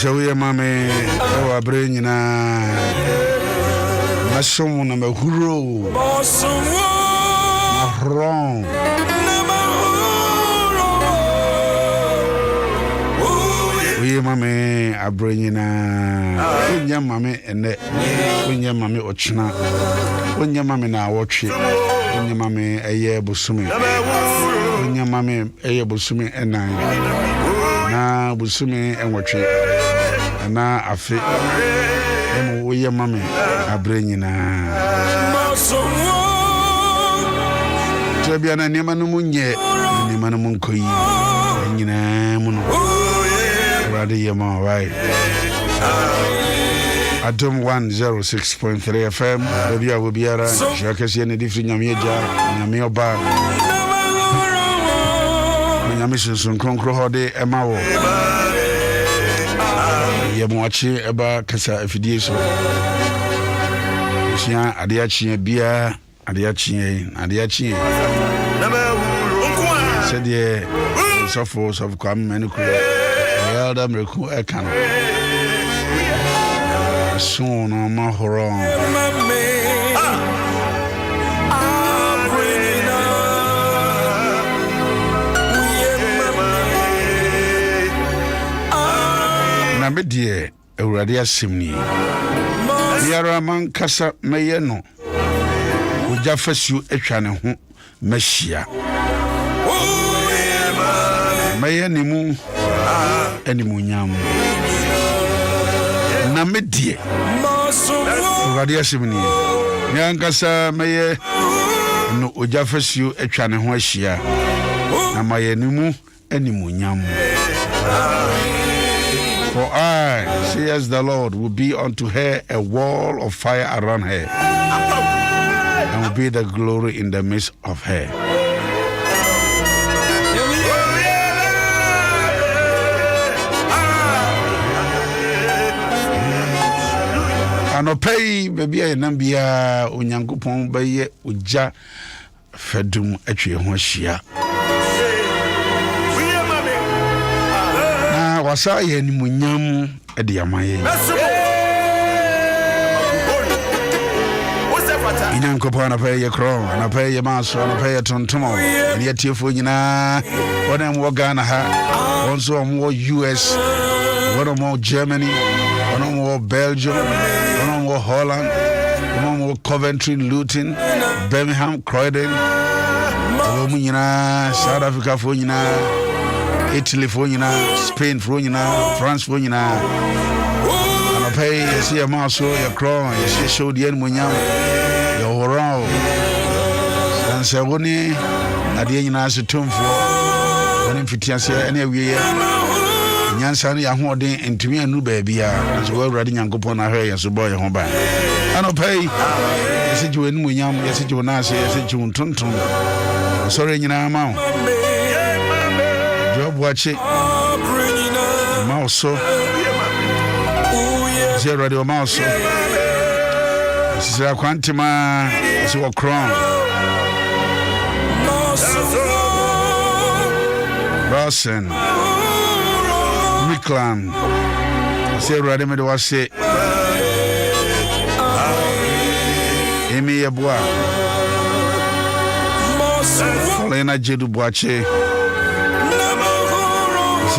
So we are mommy, our brain in a someone number who wrong. We mammy, I bring in a young mammy and when your mammy watchna, when your mammy now watch it, when your mammy a year busumi, when your mammy a year busumi and nine. Na busumi and watch it. Na afi emo we ye mame abrenyi na trebia na nema no munye nema no munkoyi nyina mu no rade ye ma wai Adom 106.3 FM bia wo biara shakasi ne difri nyamieja nyame oba nyame sunsun konkro hode emawo Yamuachi eba kasa afidie so sia adeachi bia adeachi said ye suffer of come menuku elder meku ekan so no ma horon na medie Ewurade asemni yara man kasa meye no oja fasu atwa ne ho mahia meye ne mu animu nyam na medie Ewurade asemni yan kasa meye no oja fasu atwa ne ho ahia na maye ne mu animu nyam. For I, says the Lord, will be unto her a wall of fire around her, and will be the glory in the midst of her. Anopei, baby, I nambia unyangupon baye uja fedum etwe ho hia. Wasa ye ni munyam ede amaye inankopo na paye kro na paye maso na paye tontomo ne yetiefo nyina wona mo Ghana ha wonso mo US wona mo Germany wona mo Belgium wona mo Holland wona mo Coventry Luton Birmingham Croydon wo nyina South Africa fo nyina Italy for you now, Spain for you now, France for you now. And I pay, you see a mouse, your crown, you see, show the end when you're around. And so, when you at the end, I said, Tom for when if you see anyway, Yansani, I'm holding and to me a new baby, as well riding and go upon her hair as a boy home by. And I pay, you said you in when you said you Nasi, I said you Tonton. Sorry, you know, mount. Watch it. Mouse so. Zero radio mouse. This is a quantima. It's a crown. Rosen. Miklan. Zero radio me do say. Emi Yabwa. Olena Jedu Boache.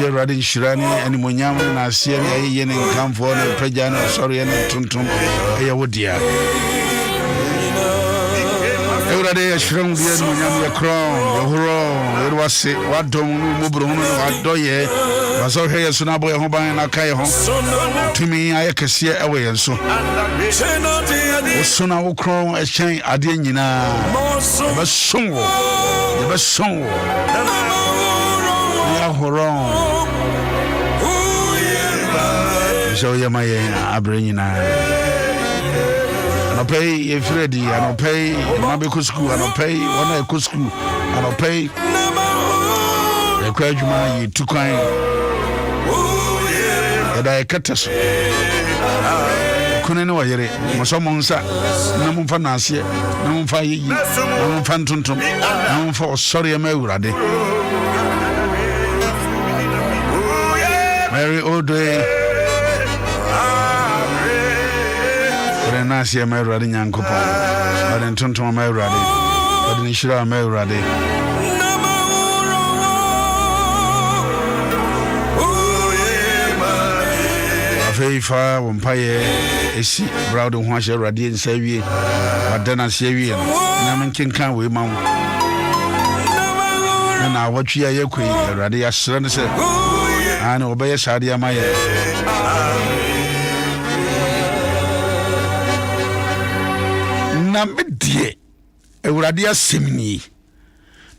Radin Shirani and Munyam and Asian Yen and Camphor and Prejano, sorry, and Tuntum, Ayawodia. Every day I shrunk the Munyam, your crown, your hurrah, it was it, what don't move, what do ye? Was all here, Sunabo, Hoba, and Akayo. To me, I can see away and so. Soon I will crown a chain, Adinina, the song, the song. Wrong. So, yeah, my I bring you now. pay a Freddy, I don't pay Mabico school, I don't pay one eco school, I don't pay a clergyman, you too kind. And I cut us. Couldn't know yet. Someone sat, no one finance yet, no one fire, no one phantom, no one for sorry, I'm already. Mary O'Day. Nasi am ready, young couple. I didn't turn to my ready. I didn't show my ready. A very far one pie, a sea, brown and wash a radiant savvy, but then I say, Naman King can't we mount. And I watch your queen, a radiant son said, and obey a Sadia Maya. Na medie ewurade asemni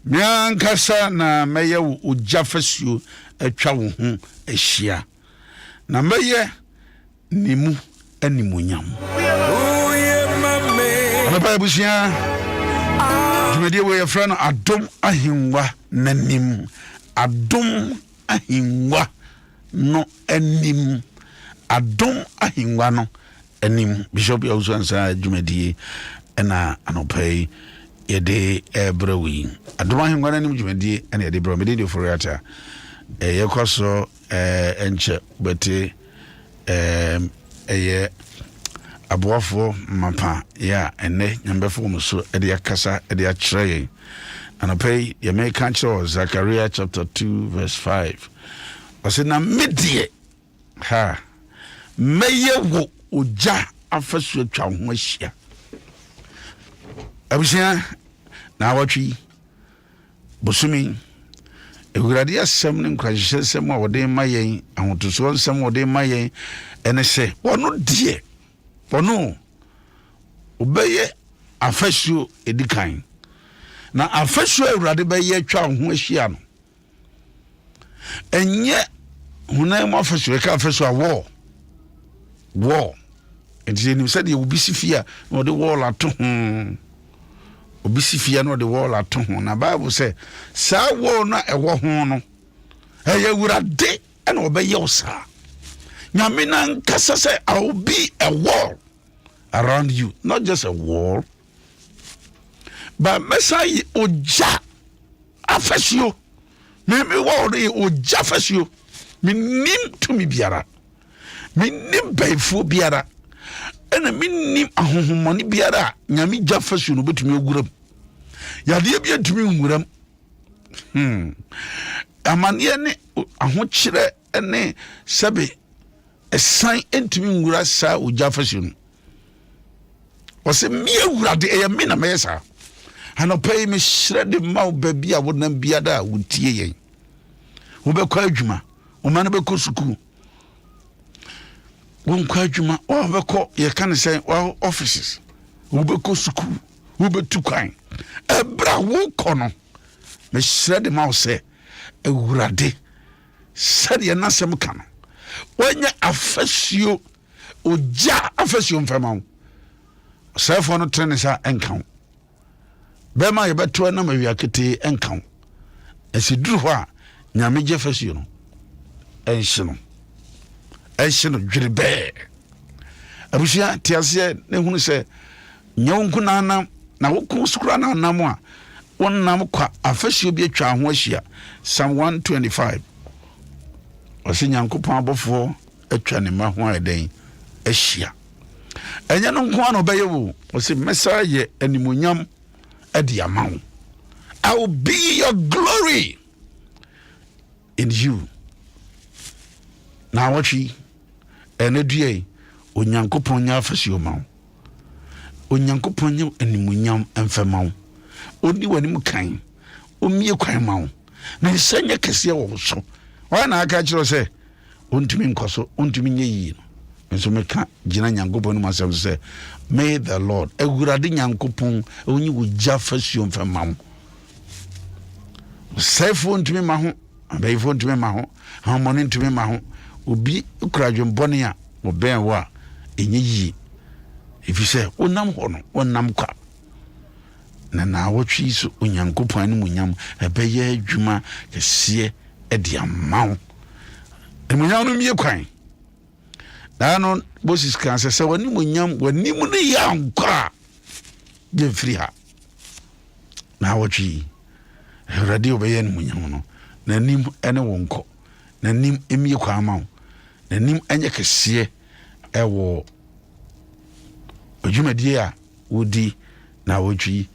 miankasa na meye ujafasuo atwa wo ho ahia na meye nimu animunyam ana ba busia jumedie we friend Adom Ahengua nanim Adom Ahengua no anim Adom Ahengua no anim Bishop also answer jumedie ena anopai yede ebrewi Adom Ahengua nanim jumedie ena yede bro medie Ofori-Atta yekoso enche bete eye aboafo mapa ya ene nyambefo muso ede akasa ede akyerɛ anopai ye make kancho Zechariah chapter 2 verse 5 ɔse na medie ha meye wo oja afasu atwa ho ahia abusia na watwi bosumi ewurade asɛm ne nkrahyehyɛ asɛm a wɔde ma yɛn ahotoso asɛm wɔde ma yɛn ene sɛ wɔno die wɔno obeye afasu edikan na afasu ewurade bɛyɛ atwa ho ahia no enye hunai mo afasu ka afasu a war enti ni said ye obi sifia no the wall ato ho obi sifia no the wall ato ho na bible say sa wall na ewo ho no eye wurade na obeye osa nyame na nkasa say I will be a wall around you, not just a wall but mesai oja afasio me wall dey oja afasio me nim to me biara me nim baifo biara ena me nim ahohomoni biara nyame jafasu no betumi oguram yade bia tumi nguram amane ne ahokyere ene sebe esan entumi ngura sa ojafasu no ose me awurade eya me na mesa anopai me shrede ma obabia wonam biada wotie yen wo be kwa adwuma wo ma na be ko suku won kwa adwuma o be ko ye kan say offices wo be ko suku wo be tukwan ebra wo kono me shrede ma wo se awurade sade na sem kan wonya afasuo oja afasuo mfama wo sefo no trenisa enkan bema ye beto na mawiakete enkan esiduru ho a nyame je fasuo no enhye no dwirebe abusia tiase ne hunu se nyonku na woko sukura na nam a wonnam kwa afasuo bi atwa ho ahia Psalm 125 wase nyankopon abofo atwa ne ma ho eden ahia enya no nko ano beye wo wase mesa ye animunyam adi amawo I will be your glory in you na wachi enedue onyankopon nya afasuo mawo onyankopon nya animunyam emfemawo oni wani mu kan omie kwan mawo na nsanya kese wo so wana aka kiro se ontumi nkoso ontumi nye yi nso meka gina nyankopon mu asem se may the Lord egurade nyankopon onyi wo jafasuo mfemawo sefo ontumi ma ho abayifo ontumi ma ho hamoni ontumi ma ho obi kradwembone a oben wa enye yi if you say onam ho no onam kwa na wotwi so onyankopon ne munyam ebeye adwuma kese e de amawo munyam no mie kwan na no Moses kan se wani munyam wani mu ne yankwa ge free ha na wotwi radio beye ne munyam no na nim ene wonko na nim emie kwa amawo na nim anye kese ewo odwumadie a wodi na wotwi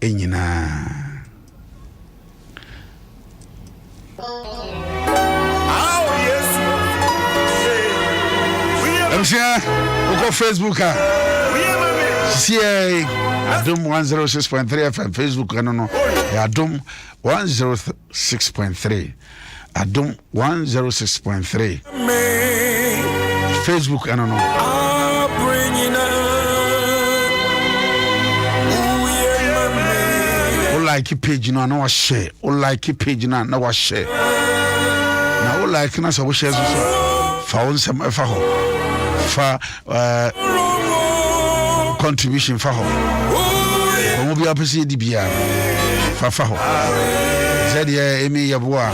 enyina Amsia uko Facebook see Adom 106.3 FM Facebook no Adom 106.3 Adom 106.3 Facebook no like page no na wa share like page na wa share na like na so share so fa on sem fa ho fa contribution fa ho mo bi apese di bia fa ho said emi yaboa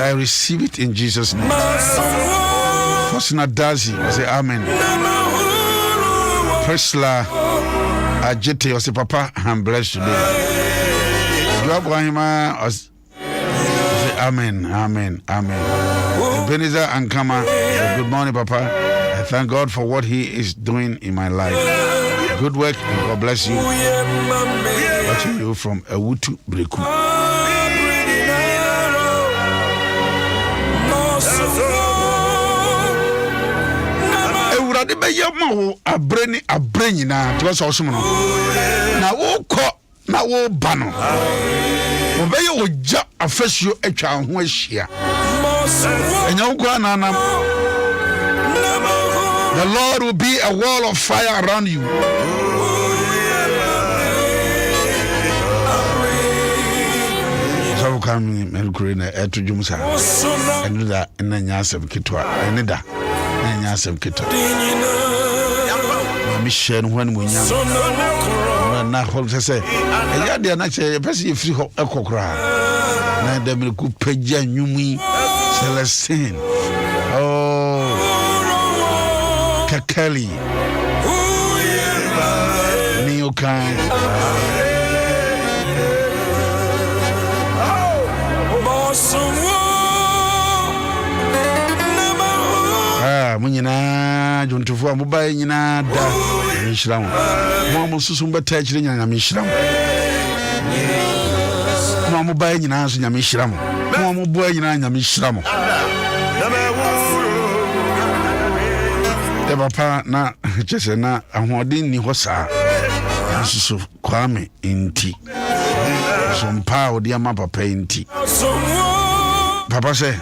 I receive it in Jesus name Fosina Dazi I say amen Presla Ajete I say papa I'm blessed today Amen. Ebenezer Ankama, good morning, Papa. I thank God for what He is doing in my life. Good work, and God bless you. Watching you from Ewutu Breku. Ewurade be yama wo abreni na to so so no. Na wo ko na wo ba no obeye oja afasuo atwa ho ahia enya wo kwa na the Lord will be a wall of fire around you so come mercury na etujum sa enu da enya asem kitwa enu da enya asem kitwa mi shen ho ne munyam na hol say ya de na che pese ye free ho ekokra na de me ku pagya nwumi Celestine Kakali ni okan munyina jontufu amubaye nyina da mishiramu mo susu mbata chire nyanya mishiramu mo mubaye nyina so nyanya mishiramu mo mubaye nyina nyanya mishiramu te papa na chese na ahoden ni hosa susu kwame inti so mpa odi ama papa inti papa se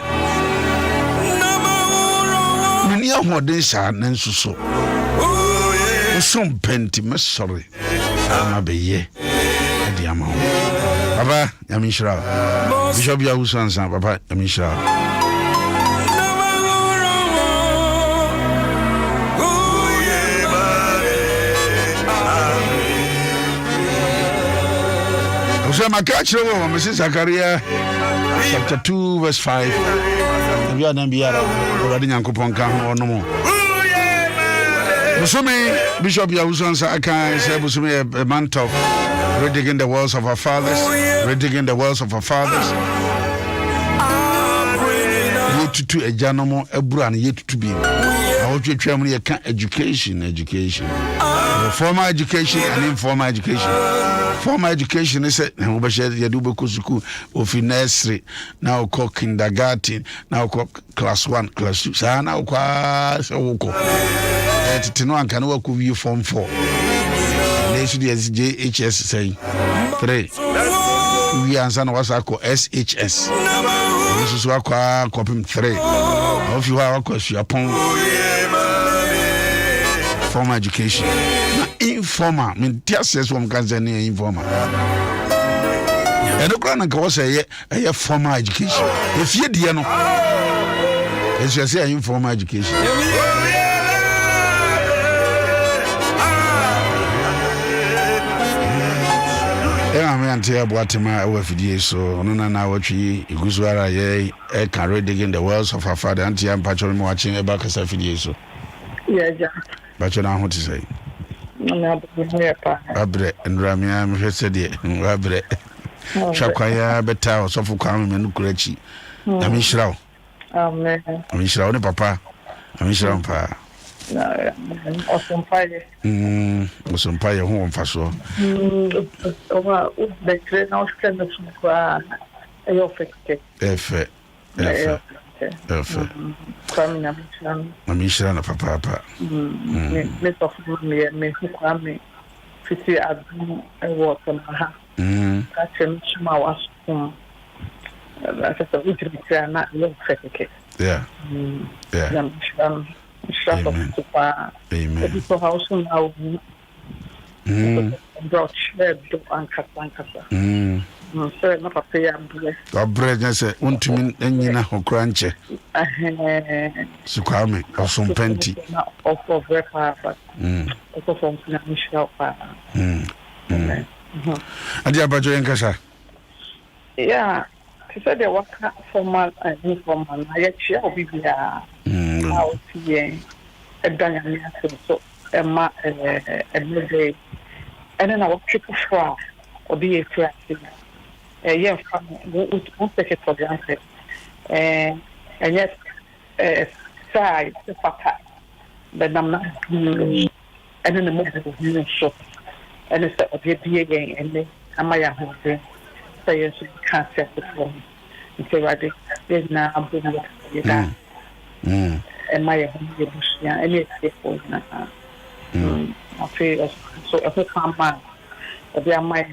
ni ahoden sa na nsuso some penti me sorry na beye edi ama papa yamishra bishop ya usansa papa yamishra Osama kachiro wo Mrs. Zakaria chapter 2 verse 5 we are nan biara odi nyankopon ka ho no mo Busumi Bishop Yawusansa Akai said Busumi a month of redigging the walls of our fathers, redigging the walls of our fathers. Yet to a janomo a bran yet to be. I want you to education. Formal education and informal education. Formal education is a Yaduba Kusuku of nursery, now called kindergarten, now called class 1, class 2. So now class Tino and can work with you form 4. They should JHS say 3. We answer what's I call SHS. This is what I call 3. If you have a question upon formal education. Informal, I mean, just says one can say informal. And the grand cause a formal education. If you dear no, it's just say informal education. me ante aboatima awafidie so no na watwi iguzuara ye can read in the wells of our father anti am patron mo watching e back kasa fidie so. Yeah. Bacho na ho te say. Na be pa. Abre ndramia me hwese de abre. Shakwaya beta osofu kwa me no kurachi. Na me shirawo. Amen. Me shirawo ne papa. Me shirawo pa. Osompaye. Osompaye ho mfaso. Owa ubekre na oskena sukwa ayofeke. Efe. Kwamina mishra na papa. Me tofu me kwa me fiti Adom water na ha. Ka chen chuma wasu. Na sasa ujirikira na ayofeke. Yeah. Amen. Amen. So how soon now? Brought shared and Kasa. So not a pay and bless. God bless us. Untumin Enina or Cranche. Sukwame or some penti. Of repair, but also from Michelle. And the Abajo and Casa. Yeah. She said there was formal and informal. I actually be there. Out here, a dynamic so a day, and then I was triple far or be a flat. Yes, won't take it for granted. And yes, side, the papa, but I'm not, and then the moment of you shop, and it's a be again, and then I'm my home. So you can't set the phone. Okay, right there. Now I'm doing it. And my bush, yeah, and it's for now. I feel so if I come back, they are my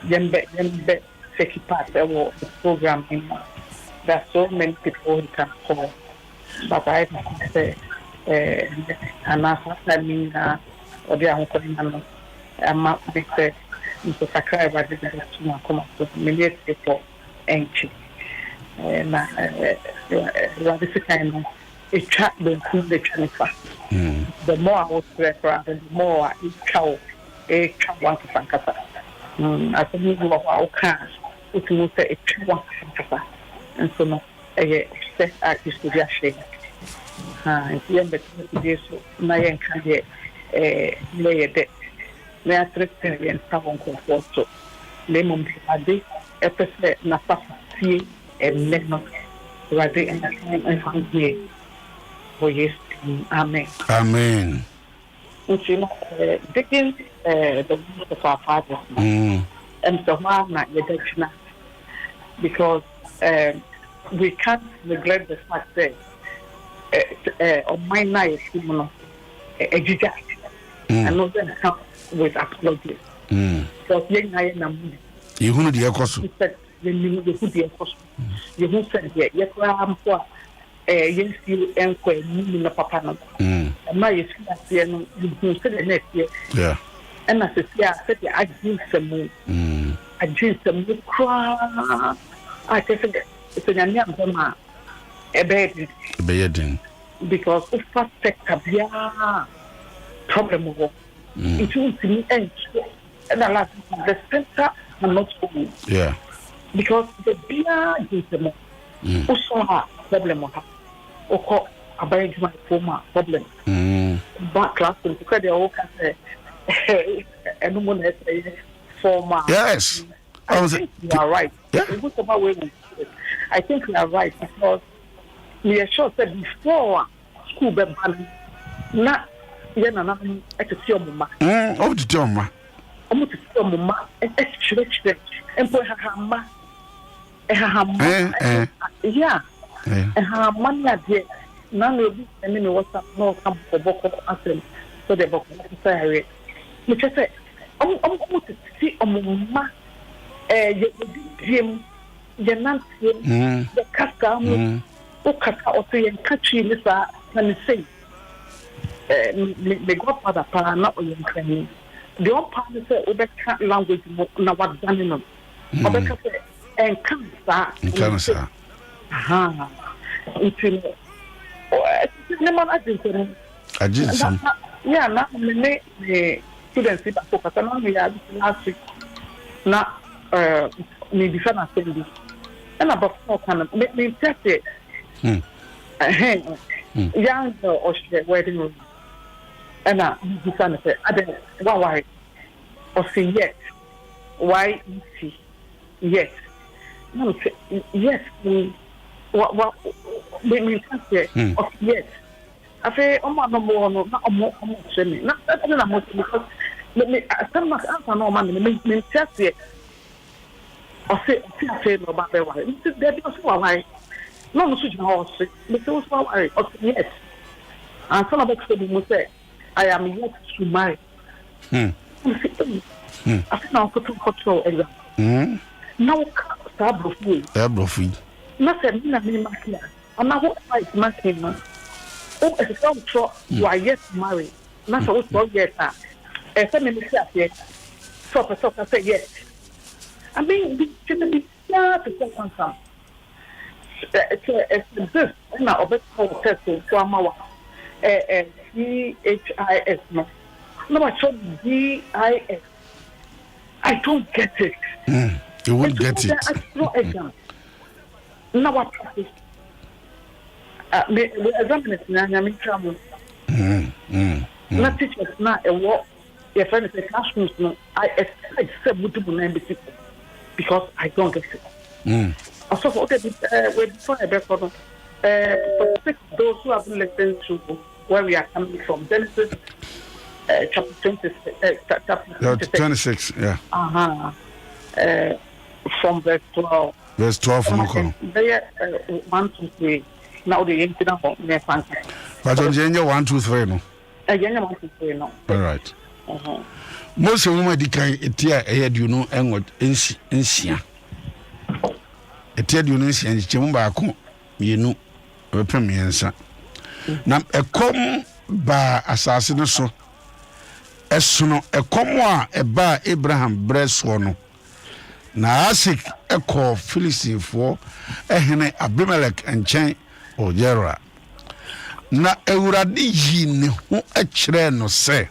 Yembe, take part of the program. There are so many people who can call, but I say, and I mean, or they are calling I'm not big say, Mr. Sakai, but this is come up to millions of people, ancient. This kind of a chat the transfer. The more I was rather, the more I cow a cow one to Sankasa. I think of our cars, which will say a cow one to Sankasa. And so, no, a set artist to their shame. And the end of this, Nayan can get a lay a debt. They are threatening and someone comfort. So, Lemon Badi, a person, Napa, see. And let not rather and hungry for yes, amen. Amen. Which you know, digging the word of our father, and the one not your because we can't neglect the fact that on my night, a giga, and not then come with apologies. Because young I am you who the apostle. You put the apostle. You who said, "Yes, I'm for yes, you and Queen Papa." And my is here, you said the next year. Yeah. And I said, "Yeah, I drink some more. I drink some more. Cry." I said, "It's a young a bed." Because if I take a problem over, it will be end. And I like the center and not school. Yeah. Because the beer is the more. Also, problem or a very former problem. But class because they all can say, and one has a former. Yes. I think you are right. Yeah. I think you are right because we are sure that before school be banned, not yen and I to see your mama. Oh, to tell me. I'm to see your mama and church and put her hammer. Yeah. And her money at the none of this and then what's up no come for Boko answer so the Boko say which I said I'm going to see a mama him the Nancy the Kaka who Kaka or say and catch you Mr. and say the godfather pa not on your the old part say over language now what done no over and come back. Aha. It's no man I did some. Yeah, now the students focus on me last week. na me bi fa na sendi na ba for kana me test it young or wedding room and bi fa na say Adom why or say yes why see yes no say yes what me test it yes afi omo no mo no na omo se me na na mo because me some na answer no man me test it o say no ba be wa nti dey be so why no no so jina o say me say so why o say yes and some of the mo say I am yet to marry I think now put control exam now sabrofu na say me na me makia ama ho fight making no oh if you try you are yet to marry na so what yet say me say yes so say yes I mean the be to come it's this na obet test to amawa CHIS no I told DIS I don't get it you won't get it I no exam now what practice me examine na me travel na teachers na what your friend say classrooms no I expect say mutubu na be because I don't get it also okay before I back for those who have listened to where we are coming from Genesis chapter 26 yeah from verse 12 there 1 2 3 now the incident for me fancy but on January 1 2 3 no January 1 2 3 no all right most of them dikan etia ehadu no enwo ensia etia du no ensia nchemu ba ko mienu wepem yensa na ekom ba asase no so esono ekom a eba Abraham breso no na Isaac eko Filistifo ehene Abimelech enchen ojera na Ewurade yi ne ho ekire no se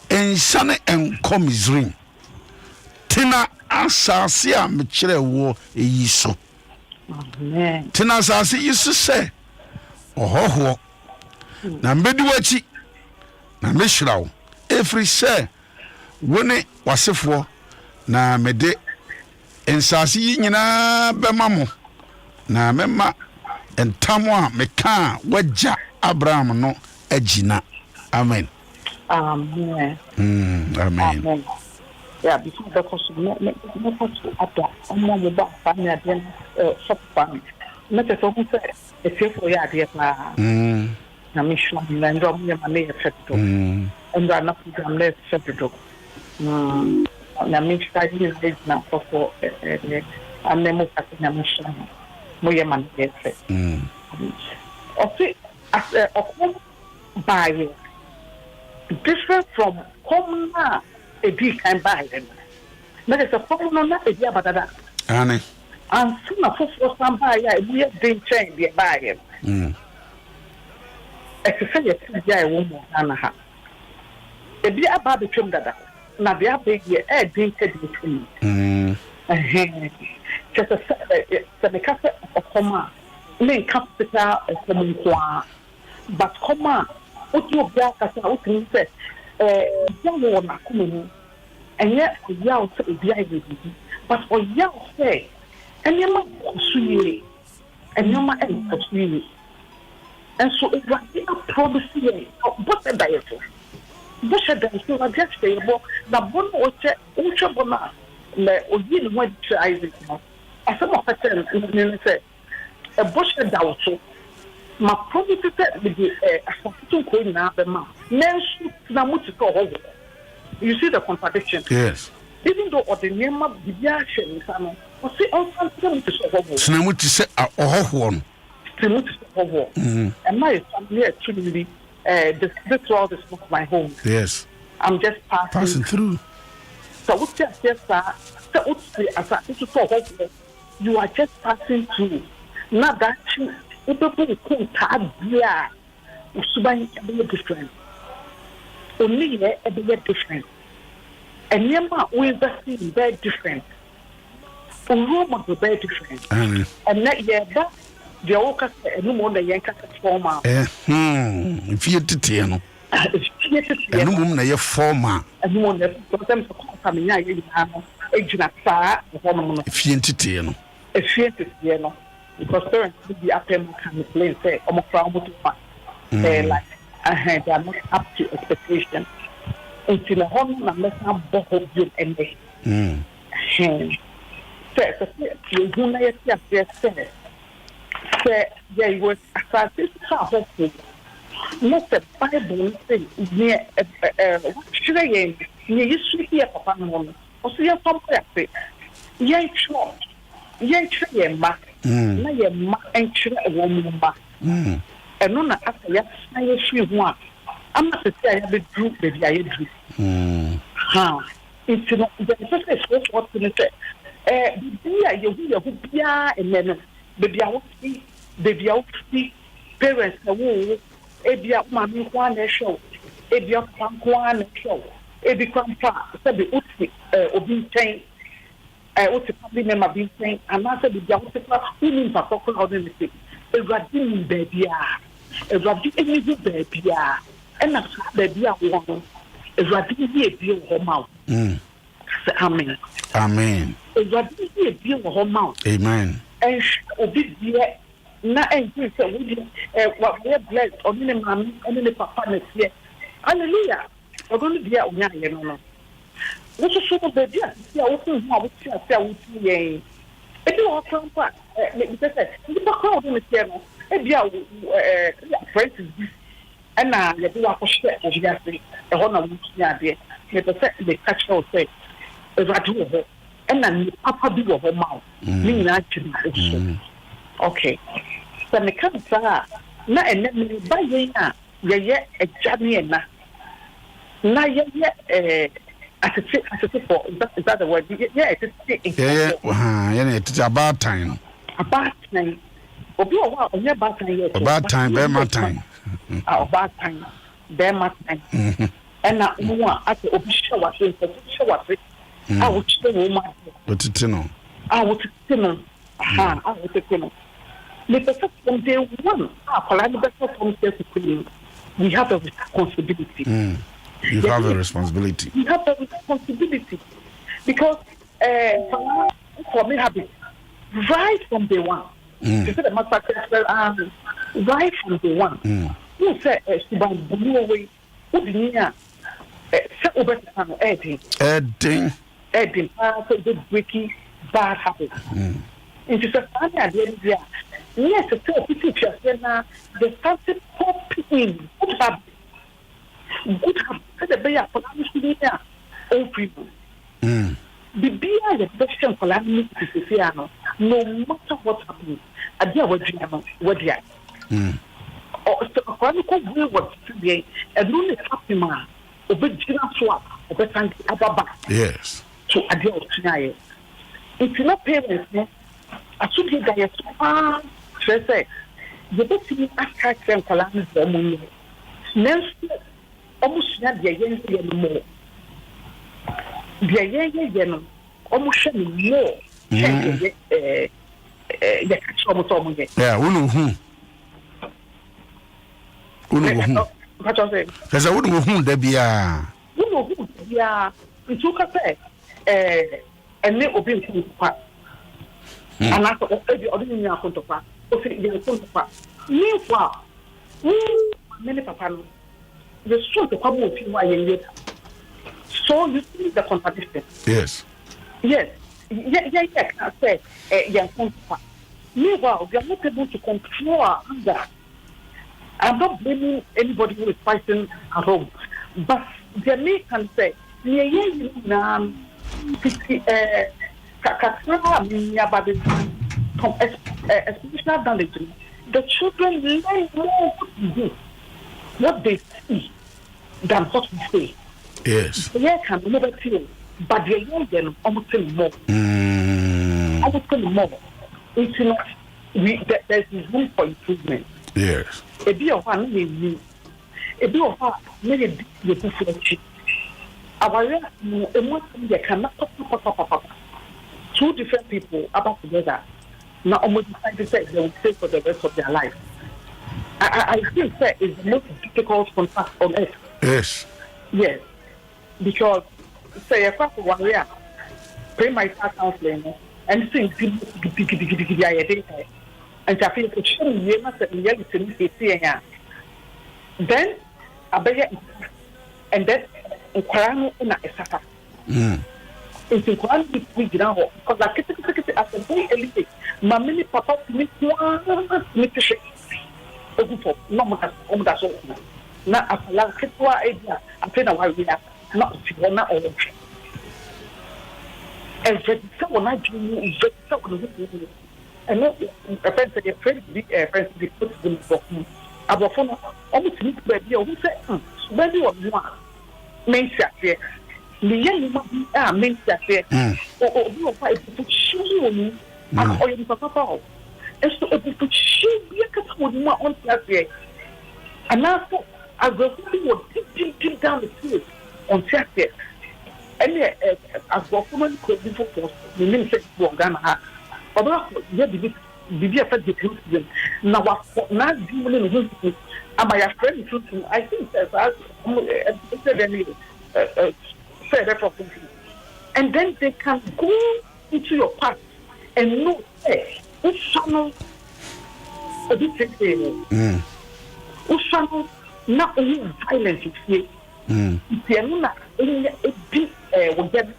ensane enkom Misraim tina asase a mekire wo eyi so amen tina asase yisu se ohoho na mbedi wachi na mehirawo every se woni wasefo na mede ensase yi nyina bemamo na mema entamo a meka wagya Abraham no agina amen amen amen yeah because no to Adom omo ba family again shop family na te so say e fe for ya de pa na mission na ndo me ma ne effect ndo na program le effect na me try this na for and mo ka na mission mo ye man de effect okay as by different from common a big kind by them. But it's a common not a year but that. Annie. And soon a for some by we have been trained by him. As you say, a woman and a half. A be about the trim that now they are big year, a drink between. Just a cafe of Coma, main capital of Common Qua, but Coma. What you black as I can say, young woman coming, and yet yell to be ivy, but for yell say, and your mother sweet, and your mother sweet. And so it was a promise, but a diet. Bush had done so, I guess they were the one or ultra bona, or you went to Isaac. As some of the said, a bush had doubt. My promise said with the association going now the man. You see the contradiction? Yes. Even though the name of the reaction is I see all something to solve. Snamuti say one. And my family actually this world is not my home. Yes. I'm just passing through. So what's just you are just passing through. Not that people who can't yeah, Suban a bit different. Only a bit different. And Yama we invest in very different. Room of very different. And that year that the Oka no more the Yanka former. If you did, you know. And no woman, a former. And no one them coming out in Agina Sa, if you entertain. If you know, because parents will be up and can explain, say, I'm a crowd to find. Like, they are not up to expectation. Until a home, I'm not both you and they. You do not say, yeah, you was a hopeful. Not a Bible thing near should I say, you should hear of one woman, or see a somewhere. Yea, sure. Yea, ma, nay, ma, and sure a woman back. And none after yes, I see one. I'm not to say I have a group, baby, I agree. It's not the what to say. You be and then baby, I will see, baby, I will see parents, the woo, Ebia, Mammy, one show, Ebia, one show, Ebi Grandpa, said the Uti, Obi Chain, Uti probably member being saying, and I said the Jautica, who means a couple of the mistake, a Radin baby, a Radin baby, and a baby, one, a Radin be a home out. Amen. Amen. Amen. And Obi dear, not angry, so we what we are blessed on the mammy and the papa here. Hallelujah. We're going to be out now, you know. What's a sort of baby? Yeah, also, how would you say, if you are from part, the crowd in the channel, and be friends, and now you do have a share of Yassi, a honor of Yadia, the catch all say, if I do it. And then Papa do of her mouth. Meaning actually, okay. So the comes are not and then by yet a journey and not yet as a for that the word. Yeah, it's about time. About time. About time. About time, bear my time. About time, bear my time. And now, at the official was it. I would say, what to know? I would know. I would know. Because from day one, we have a responsibility. You have a responsibility. We have a responsibility. Because for me, habit, right from day one. You said right from day one. You said, away. What do you mean? Edding, so the breaking bad habits. Into the family idea. Yes, a teacher, the started popping good habits. Good habits, the bear for all people. The beer, the best for Lammy Siciano, no matter what happens, I dear what you are. Or so a chronicle will work today, and only happy man, original swap, or better ababa. Yes. To adult tonight. If you're not parents, I should get that. Say, the best thing I can't say, Column for me. Next, almost not the young anymore. The young, almost more. Yeah, who? What I say? Because I wouldn't know whom there be a. Yeah, it's okay. And they obey to part. And I thought, every ordinary account of part. Meanwhile, many papa, the sort of come with you while you later. So you see the contradiction. Yes. Yes. Yeah, I say, young counterpart. Meanwhile, they are not able to control our anger. I'm not blaming anybody who is fighting at home, but the Americans say, especially knowledge, the children learn more what they see than what we say. Yes. They can never feel, but they learn almost more. Almost more. It's not, there's room for improvement. Yes. A bit of one, maybe a bit of one, maybe a bit of Our two different people about together. Now almost decided that they will stay for the rest of their life. I think that is the most difficult contact on earth. Yes. Yes. Because say a couple 1 year, pay my counseling and things and I feel to show you must have then I beg and then inquiring in a suffer. It's inquiring we now because I get as a boy elite. My mini papa to me one to shake. No more that's all. Not a la idea. I'm saying why we have not Fiona or and someone I do is someone and not a friend a friend be put them for about phone almost meet baby who said baby was one main shot there. The young main shot there or you fight to show me or you papa. And so if you could show me a couple of more on Saturday. And now I go deep down the field on Saturday. And as government could be for the minister of Ghana. Although you be affected the Christian. Now, what not doing in the my friend, I think that and then they can go into your past and know, hey, which channel a bit which channel not only violence is here. If you're not in a bit with them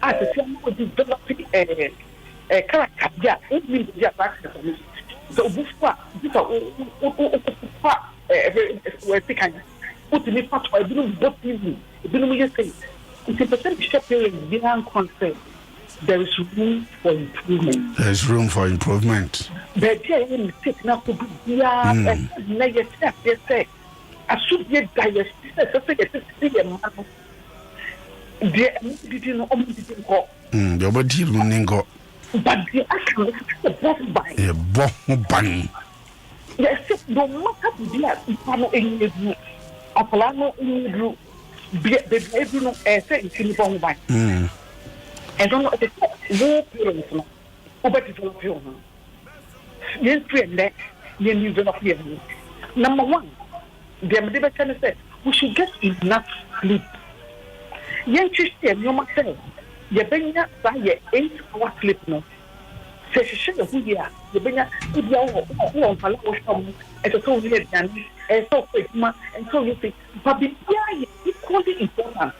as a channel developing a character, yeah, it means just access to me. So before put in it part I didn't both easy. It didn't mean say it's a percentage sharing beyond concern. There is room for improvement. There is room for improvement. But there is mistake now to be negative. Yes, say I should get digest. So say it's a man. There didn't go. Your body running go. But the action is a bomb by. A bomb bang. Yes, no matter the Ipano in the Apollo in the group, the everyone say it's in the bomb by. I don't know if it's no parents, no, but it's all pure. Yes, friend, that you need to hear me. Number one, the American said we should get enough sleep. Young Christian, you must say, you're being by your 8 hours sleep, no. Say, she who you are, you're being if you are on as a told you, and so quick, and so you think, but the yeah, equally important.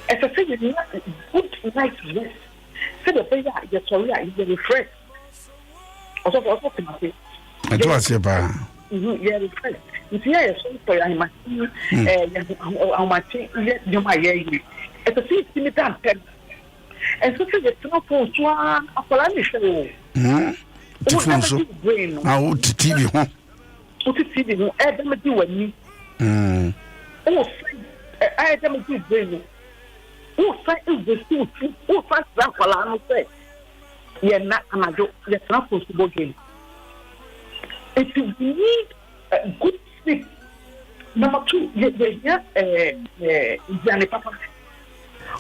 As I say, you not good night's rest. Say the baby, you're sorry, you're refreshed. Also, I do say, ba. You're refreshed. If you are so for I must you my year. As I say, it's done. And so say, it's not for one, a Polani show. I would TV home. What is TV? Adam do with me. Oh, I don't do brain. Who fight is the school? Who fights that for I say? You're not a joke, you're not possible game. If you need a good sleep, number two, you're Papa.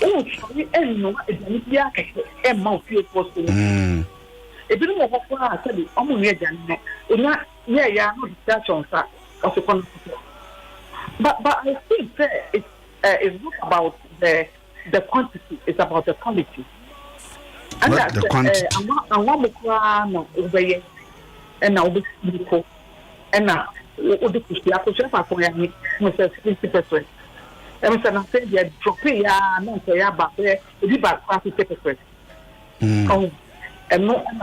Oh, sorry, and no, it's mouth here for so. If you don't know what I tell you, I'm near Jan. Not, yeah, no discussion, sir, of the conversation. But I think it's not about the quantity, it's about the quality. And that's the quantity. I'm one over and now this beautiful. And now, what the Kushia for me, Mr. 50%. And Mr. Say, you're dropping, no, say, but there, it's about 50%. Oh, and no, I'm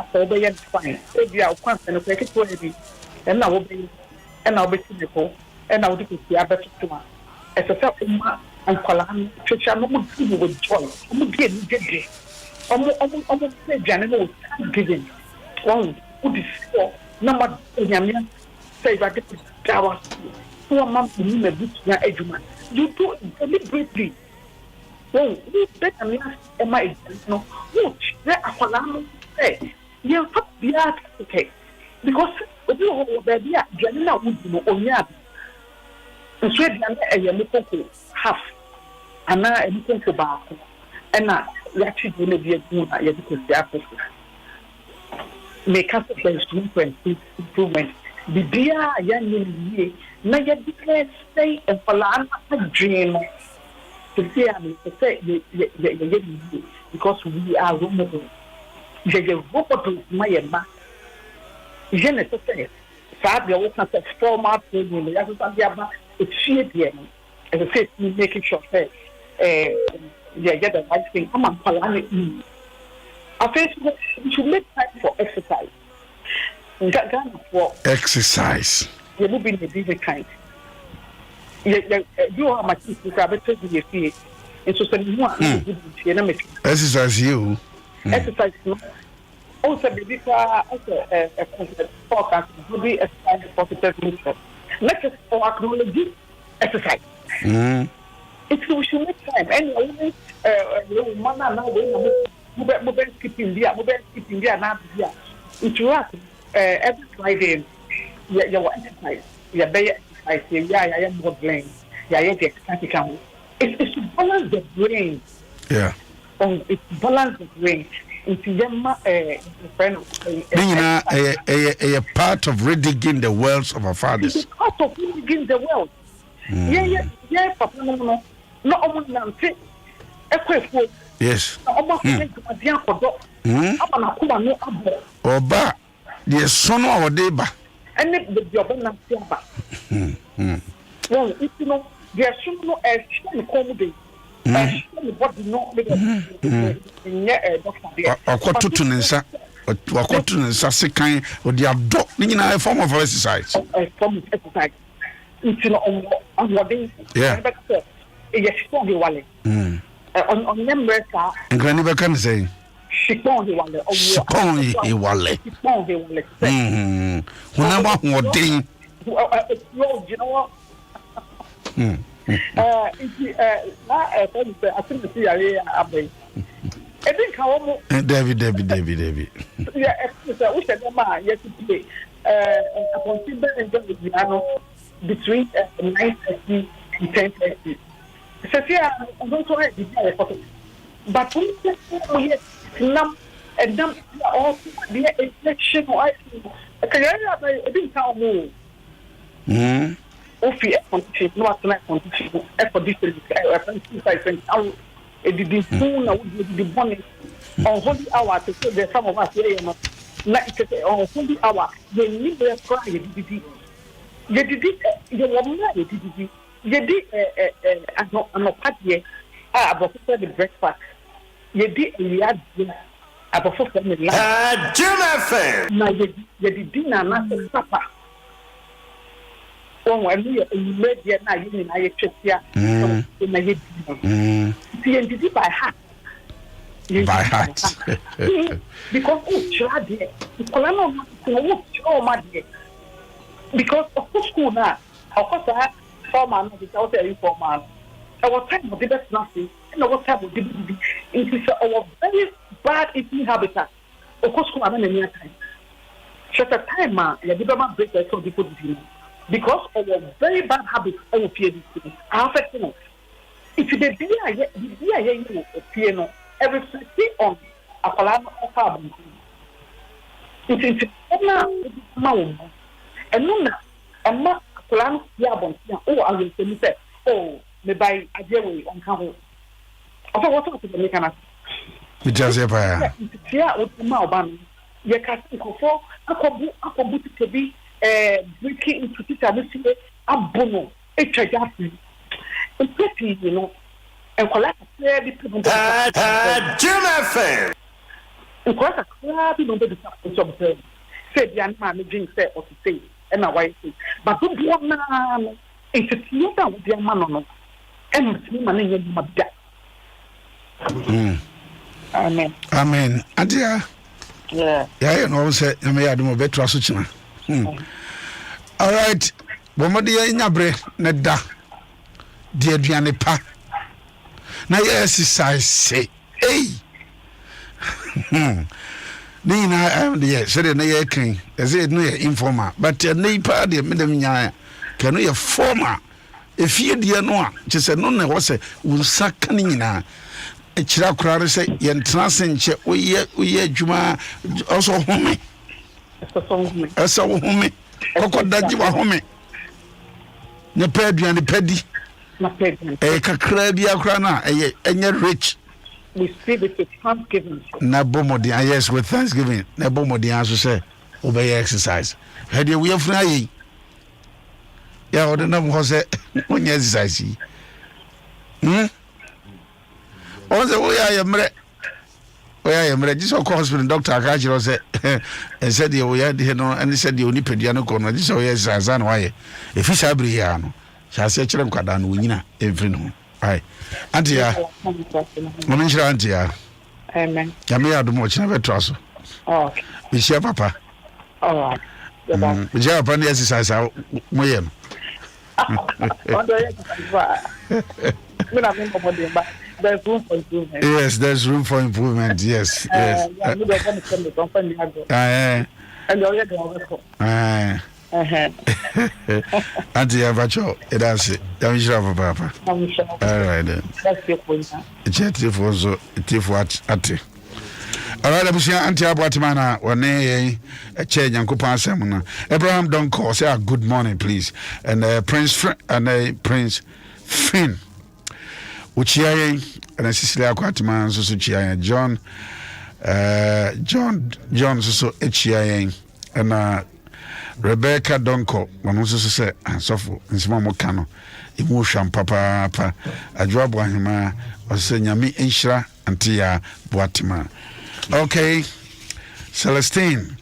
fine. If you are constant, take it for me, and now will be, and I'll be cynical, and I'll do the other one. As a self and Colan, which I'm not giving with joy. I'm getting giddy. Almost say, Janet, giving. Oh, who is for number Yamian say that it is Jawa. Who are months in a bit na edgeman. You do it deliberately. Oh, who better me am I? No, which there are Colan say, you're not the art, okay. Because if you hold baby, Janina would know on yard. And so, a half. ana anything to back and actually going to be a good at the make us a improvement. The dear young lady, now you declare stay and plan a dream to say, to say, because we are vulnerable. You vote my back. Je ne sais pas. Ça a aucun format pour nous. Il y a tout ça bien. It's sheer bien. As I said, making sure that you get the right thing. I'm not planning. I think we should make time for exercise. For exercise. You will be in a different kind. You are my people. I bet you see. And so, exercise you. Exercise. Also, baby, a forecast will be a positive movement. Let's just acknowledge exercise. It's we should make time. And only man now mobile skipping there now. Interact every Friday. You exercise. You better exercise. Yeah, I am more brain. Yeah, you exercise. It's to balance the brain. Yeah. It's balance the brain. It's a part of redigging the wells of our fathers. It's part of redigging the wells. Yeah, Papa, no, yes. Oba, the son of our neighbor. And the job, well, if you know, there's no comedy. Wakotu second or the adopt a form of exercise. A form of exercise. Yeah. Yes, strong wallet. On members and Granny can say she found the wallet. She wallet. Whenever more thing. You know what? I think the CIA I think how David. Yeah, we said yesterday. Upon Timber and Piano between 9:30 and 10:30. So here I'm going to write the but we numb and dump all the election or I didn't tell me. Ofori-Atta condition, no tonight condition, for this I did soon. I would be born on holy hour to say there's some of us here. Like on holy hour, they need their cry. You did it, you were married. You did a party about the breakfast. You did a about family. Now you did dinner, not a supper. When you made your night in I here, by heart. By heart. Because because of course school now. Of course I had 4 months without a 4 months. Our time of the best nothing, and our time of the it is our very bad eating habitat. Of course school I'm in time. Just a time man, you did not break the so before the because of a very bad habit of feeling affecting us. If the day piano, everything on a column of carbon. It is now, and Nuna, and Mark Plan Yabon, oh, I will say, oh, may buy a jewelry on Camel. Of what to the mechanic. It just a fire. Yeah, with Malban, your casting for a combo to be. Breaking into this a bono, a trajectory. And pretty, you know, and collect a fair people. Jim FM. And quite a crabby number of some said young man, Jim said, or to say, and my wife said, but don't you want it's a theater with your man on and it's me money in my debt. Amen. Adia. Yeah, you know, say, I may add more better. All right. Bomadi ya nyabre na da. Di aduane pa. Na ye exercise say. Hey. Ni na dey say na ye kan. Say no ye informal, but na ipa dey me dem nya. Can no ye formal. efie die no a che se no na wo se unsa kan nyina ekira kurare se ye ntena se nche oye adwuma also home esa wo home kokodaji wa home ne peduane pedi na pedi kakra bi akra na enye rich we speak with thanksgiving na bomodi yes with thanksgiving na bomodi aso say obey exercise had you we afra yi ya odena mo say onye exercise Oze oya yemre jiso ko hospital doctor akachiro say and said the oya de no and said the oni pedua no ko no jiso oya exercise na waye efisha abri ya no sha se kire nkwada no nyina emfri no ai antia mo nchira antia amen yame Adom o china beto aso okay bi share papa oh bi share papa na exercise mo ye no there's room for improvement. Yes, there's room for improvement. Yes, yes. Auntie Abacho, it has it. I'm sure Papa. All right then. That's your point. It's also what at it. All right, I'm saying Auntie Abatimana, one a change and coupon seminar. Abraham don't call, say good morning, please. And Prince Finn. Uchiaye and Cecilia Quatman so Chiaye John so Chiaye and Rebecca Donko one also say sofo nsimo kano emotion papa adwabo ahima ose nyame enhira antia boatima. Okay, Celestine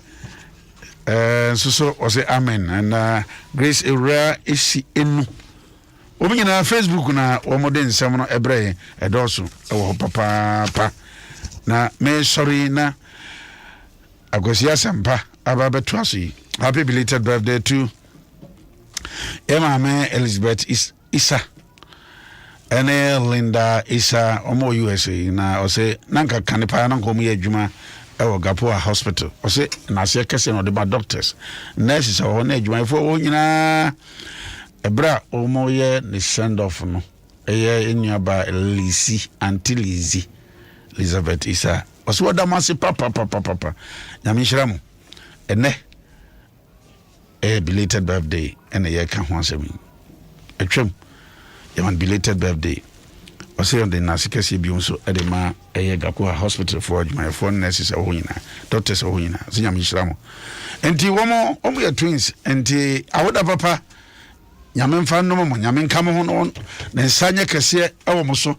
so ose amen and Grace Ura isi enu obi na Facebook na omodin nsem no ebre edoso ewo papa na me sorry na agosia sempa ababeto aso yi. Happy belated birthday to Emma Elizabeth Isa ene Linda Isa omo USA na ose nanka kanepa na nkomu adwuma ewo Gapoa Hospital ose na se kese no de ba doctors nurses o na adwuma fo wo nyina ebra omo ye ni send off no eye enuaba Lisi Anti Elizabeth Isa ose woda mase papa nyame hiramu ene belated birthday and a year can once a week. A trim, you belated birthday. I say on the Nasikasi Bionso at the Ma a Gapoa Hospital for my phone nurses a winner, doctors a winner, Zinyam Ishramo. And T one more, only a twins, and T I would have papa Yamen fan no more, Yamen come on, then Sanya Cassia, our moso,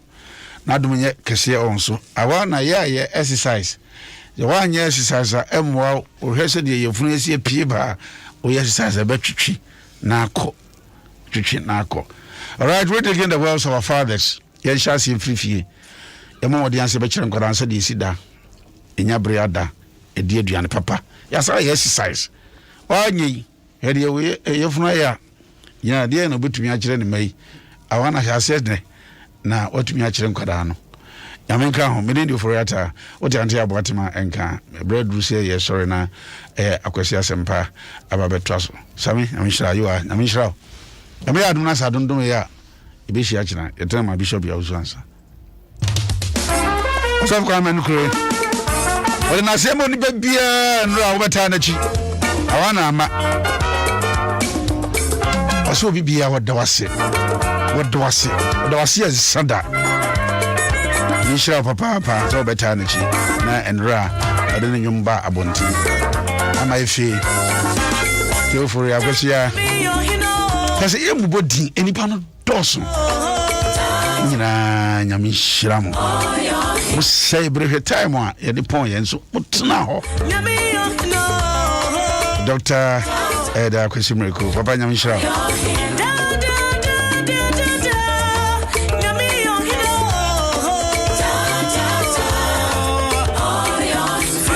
not doing yet Cassia also. I want a year exercise. The 1 year exercise, wow, or has a day of Funesia Piba. O exercise a betri nako. All right, read again the words of our fathers. Yes, shall see free. The more the answer betcher and could answer the sida. In your briada, a dear Diana Papa. Yes, I exercise. Why ye, had you a yofnaya? Ya, dear, no bit to me actually may. I want to have said, now what to me actually Codano. Yamenka home, meaning Ofori-Atta, what Auntie Abatima and can bread Rusia, yes, sorry, na Aquasia Sempa, Ababetraso. Sammy, I'm sure you are, I'm sure. I may do not, I don't know, ya. Ibishi Achina, you tell my bishop your answer. Some comment, well, in a ceremony, baby, and Robertanachi. I want to also be our Dawasi. What do I say? Dawasi is Sanda. Nishra papa so betanachi na enra adene nyumba abonti ama efe te Ofori-Atta kase yebubo din enipa no doso nyina nyame hyiram mo say brehe time a ye de pon ye nso mutena ho Dr. Eda Kwasimreko papa nyame hyiram